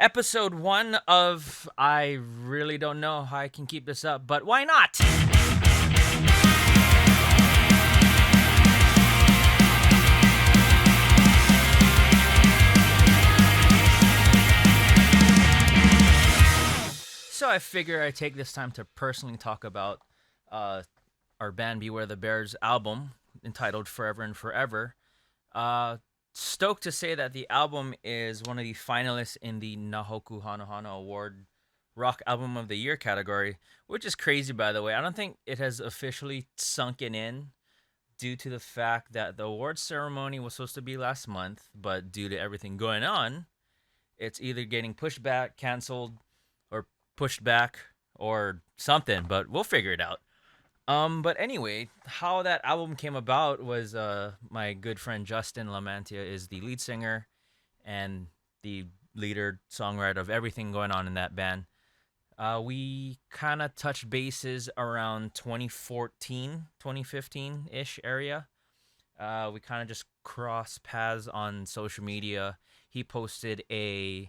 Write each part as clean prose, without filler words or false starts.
Episode 1 of I really don't know how I can keep this up, but why not? So I figure I take this time to personally talk about uh, our band Beware the Bears album entitled Forever and Forever. Uh, Stoked to say that the album is one of the finalists in the Hoku Hanohano Award Rock Album of the Year category, which is crazy, by the way. I don't think it has officially sunken in due to the fact that the award ceremony was supposed to be last month, but due to everything going on, it's either getting pushed back, canceled, or pushed back, or something, but we'll figure it out. But anyway, how that album came about was my good friend Justin Lamantia is the lead singer and the leader songwriter of everything going on in that band. We kind of touched bases around 2014, 2015 ish area. We kind of just crossed paths on social media. He posted a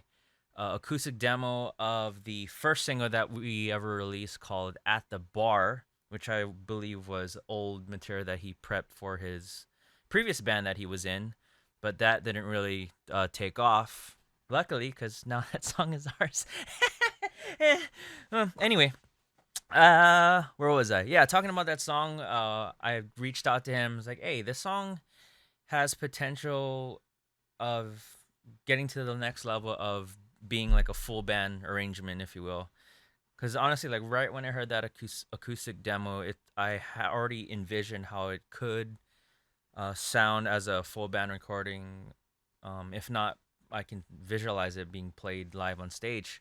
acoustic demo of the first single that we ever released called "At the Bar," which I believe was old material that he prepped for his previous band that he was in, but that didn't really take off. Luckily, because now that song is ours. Anyway, where was I? Yeah, talking about that song. I reached out to him. I was like, "Hey, this song has potential of getting to the next level of being like a full band arrangement, if you will." Because honestly, like right when I heard that acoustic demo, I already envisioned how it could sound as a full band recording. If not, I can visualize it being played live on stage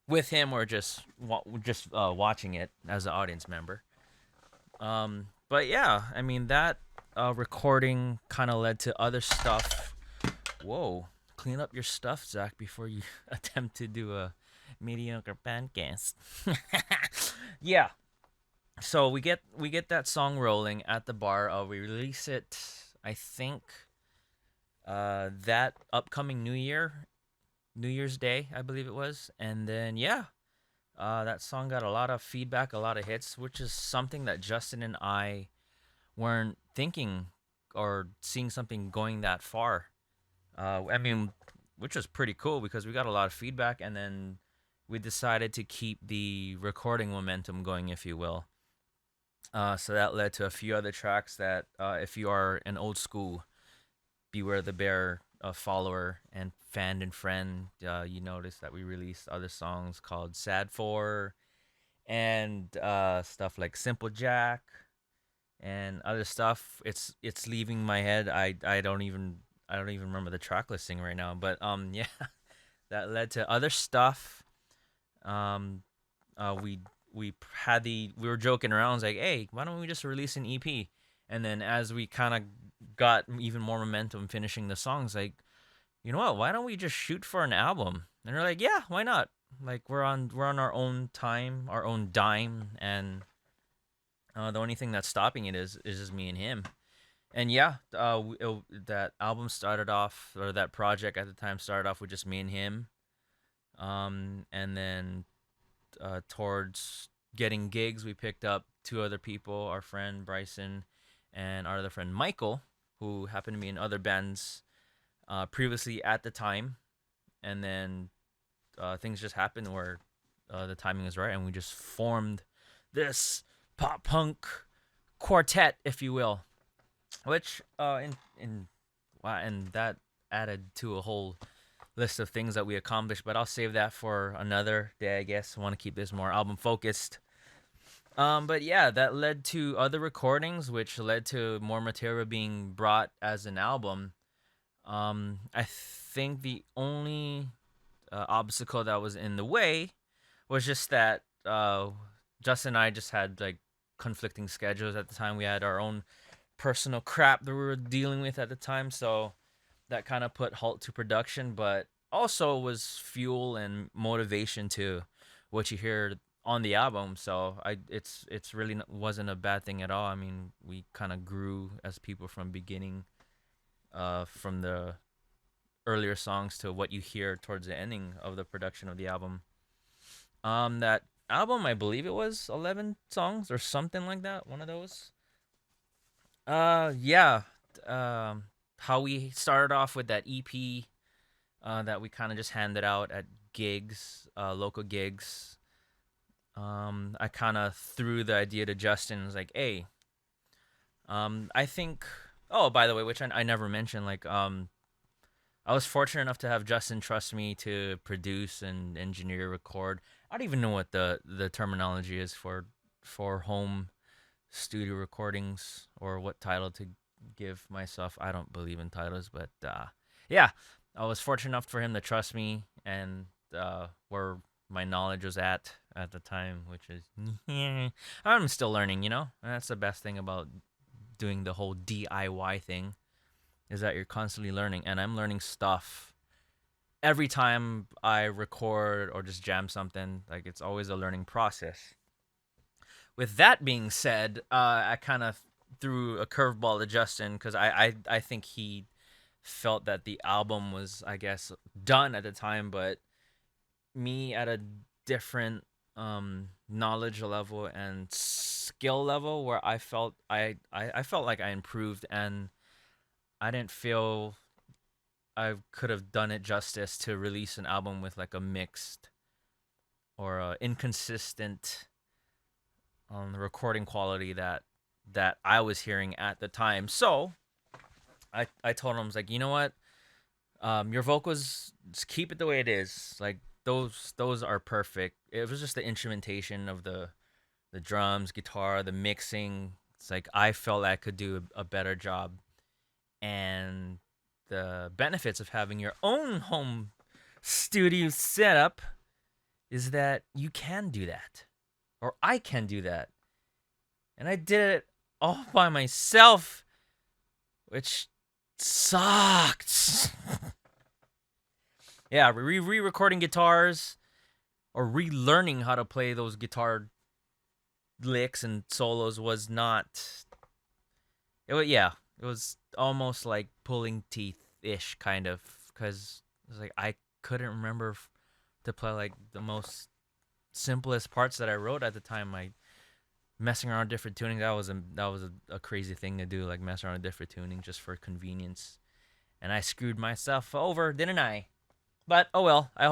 with him or just watching it as an audience member. But yeah, I mean that recording kind of led to other stuff. Whoa, clean up your stuff, Zach, before you attempt to do a mediocre podcast. Yeah. So we get that song rolling at the bar. We release it, I think, that upcoming New Year's Day, I believe it was, and then yeah, that song got a lot of feedback, a lot of hits, which is something that Justin and I weren't thinking or seeing something going that far. I mean, which was pretty cool because we got a lot of feedback, and then we decided to keep the recording momentum going, if you will. So that led to a few other tracks that, if you are an old school Beware the Bear follower and fan and friend, you notice that we released other songs called Sad For and stuff like Simple Jack and other stuff. It's leaving my head. I don't even remember the track listing right now. But yeah, that led to other stuff. Um, we were joking around. I was like, hey, why don't we just release an EP? And then as we kind of got even more momentum finishing the songs, like, you know what? Why don't we just shoot for an album? And we're like, yeah, why not? Like we're on our own time, our own dime, and the only thing that's stopping it is just me and him. And yeah, that album started off, or that project at the time started off with just me and him. And then towards getting gigs, we picked up two other people, our friend Bryson and our other friend Michael, who happened to be in other bands previously at the time. And then things just happened where the timing was right, and we just formed this pop punk quartet, if you will, which in wow, and that added to a whole list of things that we accomplished, but I'll save that for another day, I guess. I want to keep this more album focused. But yeah, that led to other recordings, which led to more material being brought as an album. I think the only obstacle that was in the way was just that Justin and I just had like conflicting schedules at the time. We had our own personal crap that we were dealing with at the time, so that kind of put halt to production, but also was fuel and motivation to what you hear on the album. So it's really wasn't a bad thing at all. I mean, we kind of grew as people from beginning, from the earlier songs to what you hear towards the ending of the production of the album. That album, I believe it was 11 songs or something like that. One of those. Yeah. Um, how we started off with that EP, that we kind of just handed out at gigs, local gigs. I kind of threw the idea to Justin. Was like, hey, I think. Oh, by the way, which I never mentioned, like, I was fortunate enough to have Justin trust me to produce and engineer, record. I don't even know what the terminology is for home studio recordings, or what title to give myself. I don't believe in titles, but yeah, I was fortunate enough for him to trust me, and where my knowledge was at the time, which is I'm still learning. And that's the best thing about doing the whole DIY thing, is that you're constantly learning, and I'm learning stuff every time I record or just jam something. Like, it's always a learning process. With that being said, I kind of threw a curveball to Justin, because I think he felt that the album was, I guess, done at the time, but me at a different knowledge level and skill level, where I felt like I improved, and I didn't feel I could have done it justice to release an album with like a mixed or inconsistent recording quality that I was hearing at the time. So I told him, I was like, you know what, your vocals, just keep it the way it is. Like, those are perfect. It was just the instrumentation of the drums, guitar, the mixing. It's like I felt I could do a better job, and the benefits of having your own home studio setup is that you can do that, or I can do that. And I did it all by myself, which sucked. Yeah, re-recording guitars, or relearning how to play those guitar licks and solos was not. It was almost like pulling teeth ish, kind of, because it was like I couldn't remember to play like the most simplest parts that I wrote at the time. I messing around with different tuning, that was a crazy thing to do, like mess around with different tuning just for convenience, and I screwed myself over, didn't I? But oh well. I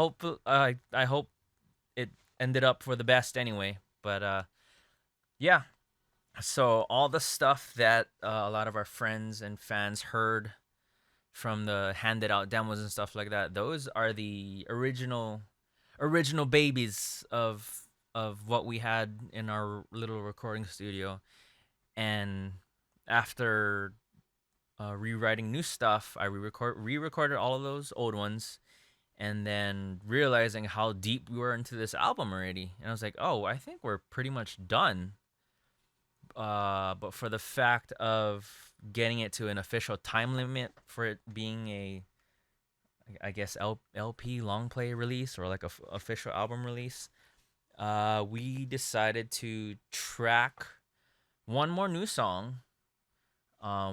hope it ended up for the best anyway. But yeah. So all the stuff that a lot of our friends and fans heard from the handed out demos and stuff like that, those are the original babies of what we had in our little recording studio. And after rewriting new stuff, I re-recorded all of those old ones, and then realizing how deep we were into this album already. And I was like, oh, I think we're pretty much done. But for the fact of getting it to an official time limit for it being a, I guess, LP long play release, or like a official album release, we decided to track one more new song,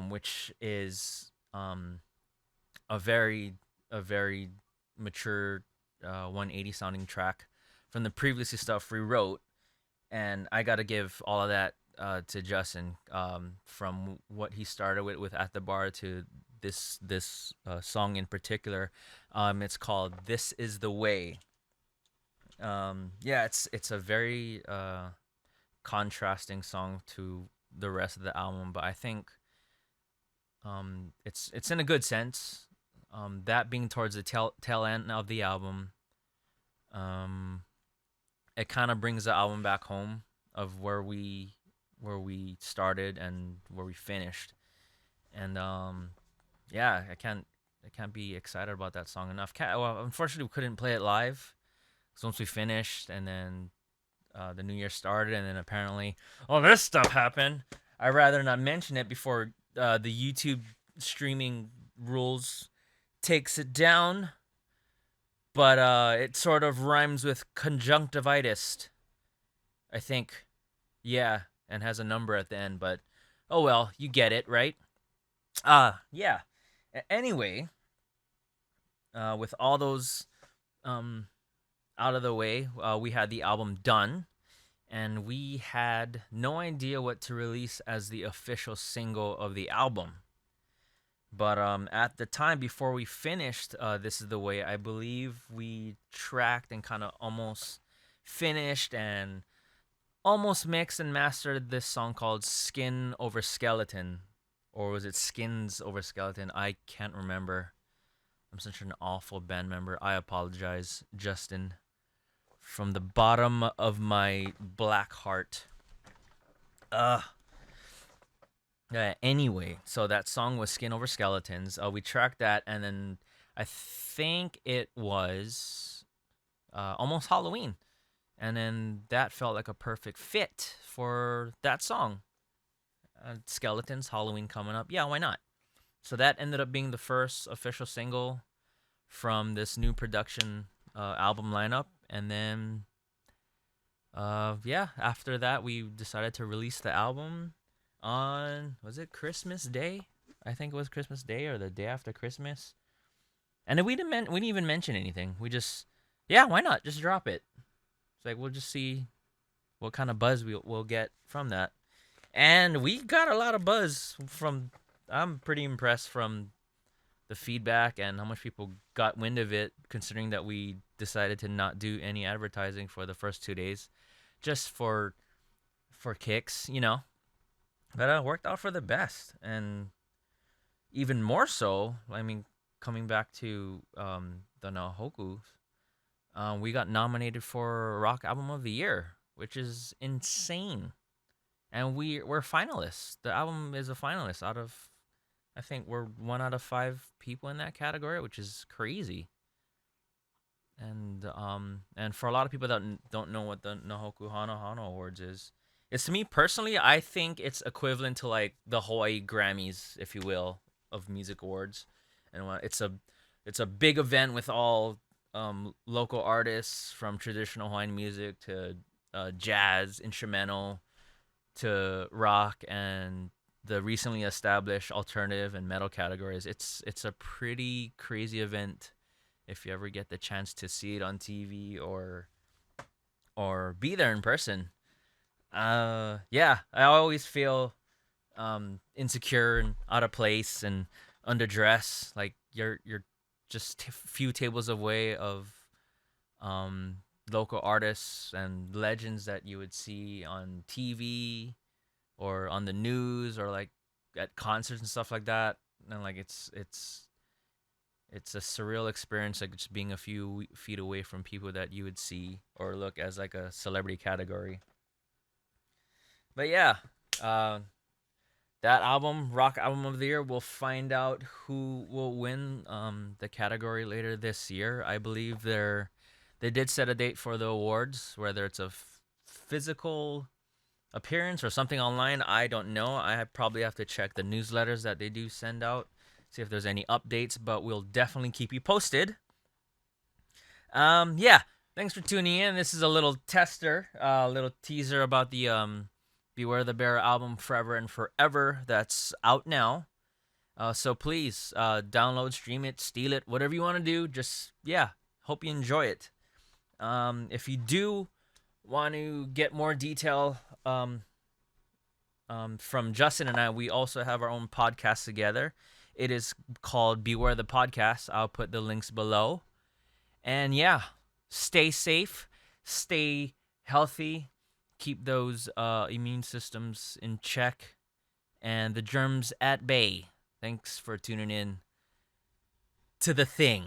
which is a very mature 180 sounding track from the previously stuff we wrote. And I got to give all of that to Justin, from what he started with At the Bar, to this song in particular. It's called "This Is the Way." Yeah, it's a very contrasting song to the rest of the album, but I think it's in a good sense. That being towards the tail end of the album, um, it kind of brings the album back home of where we started and where we finished. And yeah, I can't be excited about that song enough. Well, unfortunately, we couldn't play it live. So once we finished, and then the new year started, and then apparently all this stuff happened. I'd rather not mention it before the YouTube streaming rules takes it down. But it sort of rhymes with conjunctivitis, I think. Yeah, and has a number at the end, but oh well, you get it, right? Yeah. Anyway, With all those um, out of the way, we had the album done, and we had no idea what to release as the official single of the album. But at the time before we finished, This Is the Way, I believe we tracked and kind of almost finished and almost mixed and mastered this song called Skin Over Skeleton. Or was it Skins Over Skeleton? I can't remember. I'm such an awful band member. I apologize, Justin, from the bottom of my black heart. Ugh. Anyway, so that song was Skin Over Skeletons. We tracked that, and then I think it was almost Halloween. And then that felt like a perfect fit for that song. Skeletons, Halloween coming up. Yeah, why not? So that ended up being the first official single from this new production album lineup. And then, after that, we decided to release the album on, was it Christmas Day? I think it was Christmas Day or the day after Christmas. And then we didn't even mention anything. We just, yeah, why not? Just drop it. It's like, we'll just see what kind of buzz we'll get from that. And we got a lot of buzz from, I'm pretty impressed from the feedback and how much people got wind of it, considering that we decided to not do any advertising for the first 2 days, just for kicks, you know. But it worked out for the best. And even more so, I mean, coming back to the Hoku, we got nominated for Rock Album of the Year, which is insane. And we're finalists. The album is a finalist out of, I think we're 1 out of 5 people in that category, which is crazy. And for a lot of people that don't know what the Hoku Hanohano Awards is, it's, to me personally, I think it's equivalent to like the Hawaii Grammys, if you will, of music awards. And it's a big event with all local artists from traditional Hawaiian music to jazz, instrumental, to rock, and the recently established alternative and metal categories. It's a pretty crazy event if you ever get the chance to see it on TV or be there in person. I always feel insecure and out of place and underdressed. Like you're just a few tables away of local artists and legends that you would see on TV or on the news or like at concerts and stuff like that. And like it's a surreal experience, like just being a few feet away from people that you would see or look as like a celebrity category. But yeah, that album, Rock Album of the Year, we'll find out who will win the category later this year. I believe they did set a date for the awards, whether it's a physical appearance or something online. I don't know. I probably have to check the newsletters that they do send out, see if there's any updates, but we'll definitely keep you posted. Thanks for tuning in. This is a little tester, a little teaser about the Beware the Bear album Forever and Forever that's out now. So please download, stream it, steal it, whatever you want to do. Just, hope you enjoy it. If you do want to get more detail from Justin and I, we also have our own podcast together. It is called Beware the Podcast. I'll put the links below. And stay safe, stay healthy, keep those immune systems in check, and the germs at bay. Thanks for tuning in to The Thing.